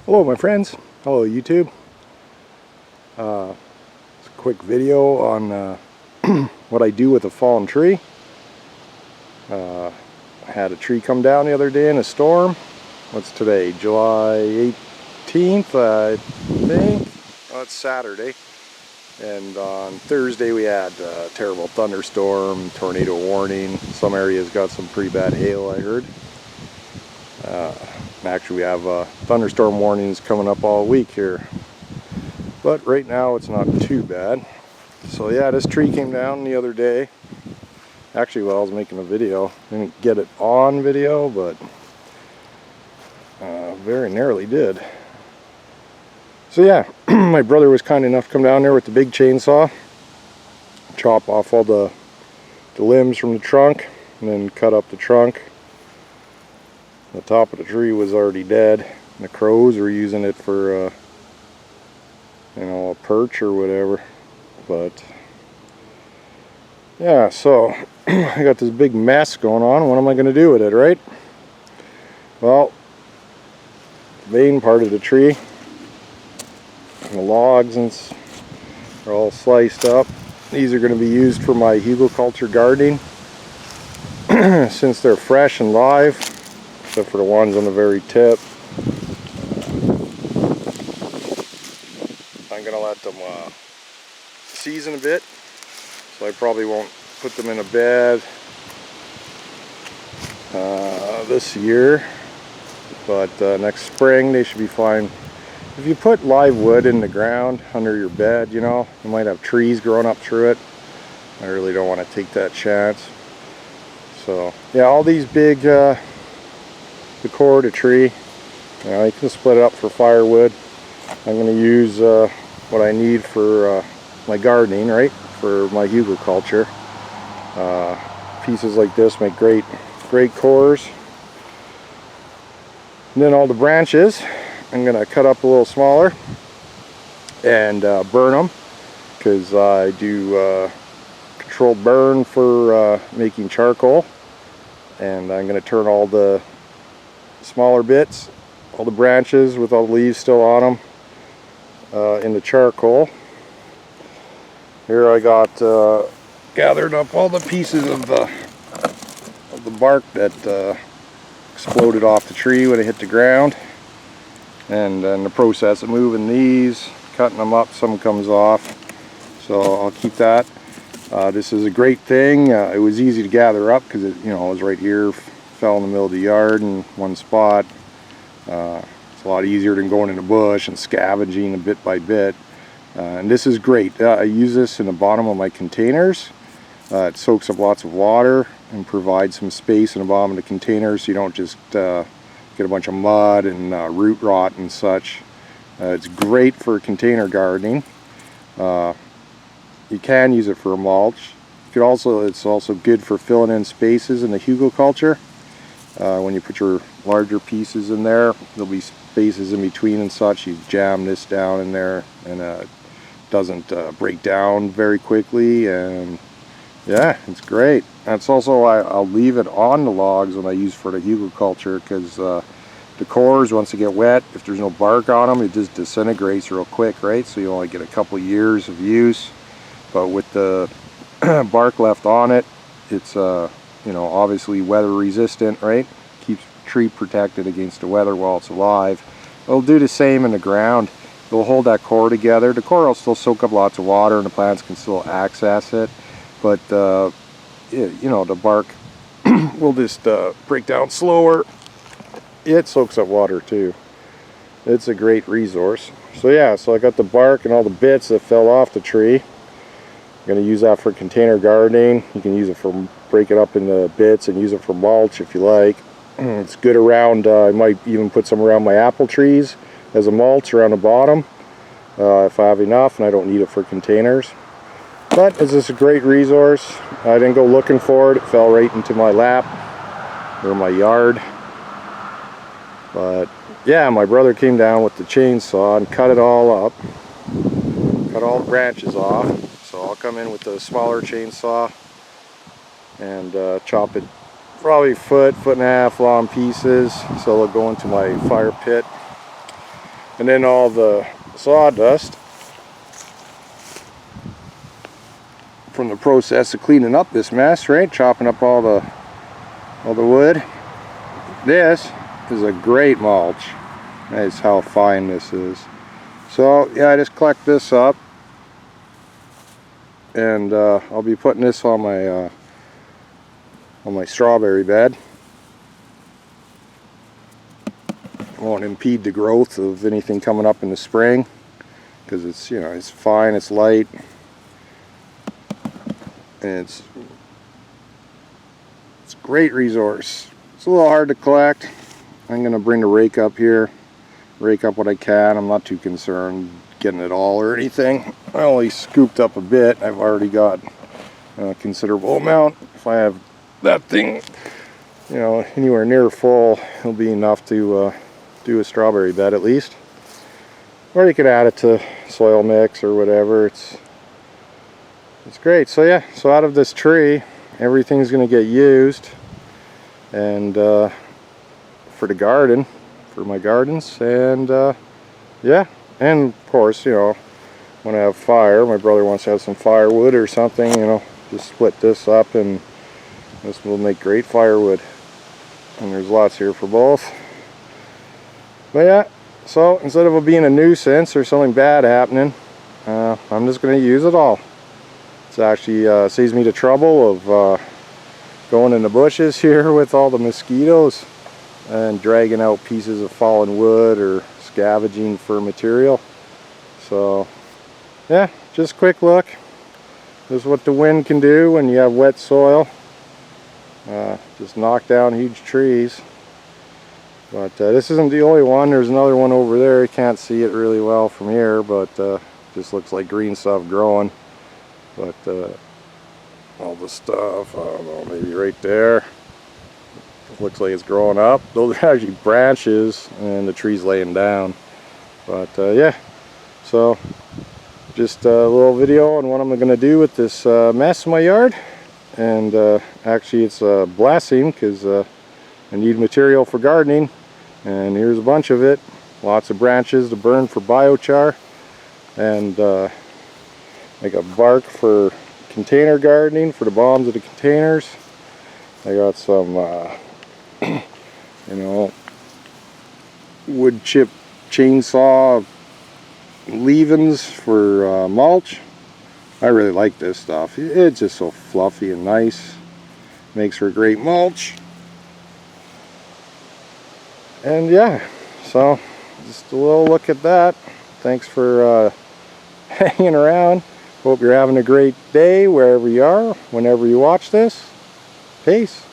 Hello my friends, hello YouTube. It's a quick video on what I do with a fallen tree. I had a tree come down the other day in a storm. What's today? July 18th, I think. Oh, it's Saturday. And on Thursday we had a terrible thunderstorm, tornado warning. Some areas got some pretty bad hail, I heard. Actually, we have thunderstorm warnings coming up all week here. But right now it's not too bad. So yeah, this tree came down the other day. Actually, while I was making a video, I didn't get it on video, but very nearly did. So yeah, my brother was kind enough to come down there with the big chainsaw, chop off all the limbs from the trunk, and then cut up the trunk. The top of the tree was already dead. The crows were using it for you know, a perch or whatever. But yeah, so I got this big mess going on. What am I going to do with it, right? Well, the main part of the tree and the logs are all sliced up. These are going to be used for my hugelkultur gardening since they're fresh and live, except for the ones on the very tip. I'm going to let them season a bit, so I probably won't put them in a bed this year, but next spring they should be fine. If you put live wood in the ground under your bed, you know, you might have trees growing up through it. I really don't want to take that chance. So yeah, all these big the core of the tree, you know, you can split it up for firewood. I'm going to use what I need for my gardening, right, for my hugelkultur. Pieces like this make great cores. And then all the branches I'm going to cut up a little smaller and burn them, because I do controlled burn for making charcoal. And I'm going to turn all the smaller bits, all the branches with all the leaves still on them, into charcoal. Here I got gathered up all the pieces of the bark that exploded off the tree when it hit the ground. And in the process of moving these, cutting them up, some comes off. So I'll keep that. This is a great thing. It was easy to gather up because it, you know, it was right here, fell in the middle of the yard in one spot. It's a lot easier than going in the bush and scavenging bit by bit. And this is great. I use this in the bottom of my containers. It soaks up lots of water and provides some space in the bottom of the container, so you don't just get a bunch of mud and root rot and such. It's great for container gardening. You can use it for a mulch. It's also good for filling in spaces in the hugelkultur. When you put your larger pieces in there, there'll be spaces in between and such. You jam this down in there, and it doesn't break down very quickly. And yeah, it's great. That's also why I'll leave it on the logs when I use for the hugelkultur, because the cores, once they get wet, if there's no bark on them, it just disintegrates real quick, right? So you only get a couple years of use. But with the bark left on it, it's you know, obviously weather resistant, right? Keeps the tree protected against the weather while it's alive. It'll do the same in the ground. It'll hold that core together. The core will still soak up lots of water and the plants can still access it. But you know, the bark will just break down slower. It soaks up water too. It's a great resource. So yeah, so I got the bark and all the bits that fell off the tree. I'm going to use that for container gardening. You can use it for break it up into bits and use it for mulch if you like. It's good around, I might even put some around my apple trees as a mulch around the bottom if I have enough and I don't need it for containers. But it's just a great resource. I didn't go looking for it. It fell right into my lap or my yard. But yeah, my brother came down with the chainsaw and cut it all up. Cut all the branches off. So I'll come in with the smaller chainsaw and chop it probably foot and a half long pieces, so they'll go into my fire pit. And then all the sawdust from the process of cleaning up this mess, right? Chopping up all the wood. This is a great mulch. That's how fine this is. So yeah, I just collect this up, and I'll be putting this on my strawberry bed. Won't impede the growth of anything coming up in the spring, because it's, you know, it's fine, it's light, and it's a great resource. It's a little hard to collect. I'm going to bring the rake up here, rake up what I can. I'm not too concerned getting it all or anything. I only scooped up a bit. I've already got a considerable amount. If I have that thing, you know, anywhere near full, it'll be enough to do a strawberry bed at least. Or you could add it to soil mix or whatever. It's great. So yeah, so out of this tree, everything's going to get used, and for the garden, for my gardens, and yeah, and of course, you know, when I have fire, my brother wants to have some firewood or something, you know, just split this up and this will make great firewood, and there's lots here for both. But yeah, so instead of it being a nuisance or something bad happening, I'm just going to use it all. It's actually saves me the trouble of going in the bushes here with all the mosquitoes and dragging out pieces of fallen wood or scavenging for material. So yeah, just a quick look. This is what the wind can do when you have wet soil. Just knock down huge trees. But this isn't the only one. There's another one over there. You can't see it really well from here, but just looks like green stuff growing. But all the stuff, I don't know, maybe right there, looks like it's growing up. Those are actually branches and the tree's laying down. But yeah, so just a little video on what I'm going to do with this mess in my yard. And actually it's a blessing, because I need material for gardening, and here's a bunch of it. Lots of branches to burn for biochar, and I got bark for container gardening, for the bombs of the containers. I got some you know, wood chip chainsaw leavings for mulch. I really like this stuff. It's just so fluffy and nice. Makes for great mulch. And yeah, so just a little look at that. Thanks for hanging around. Hope you're having a great day wherever you are, whenever you watch this. Peace.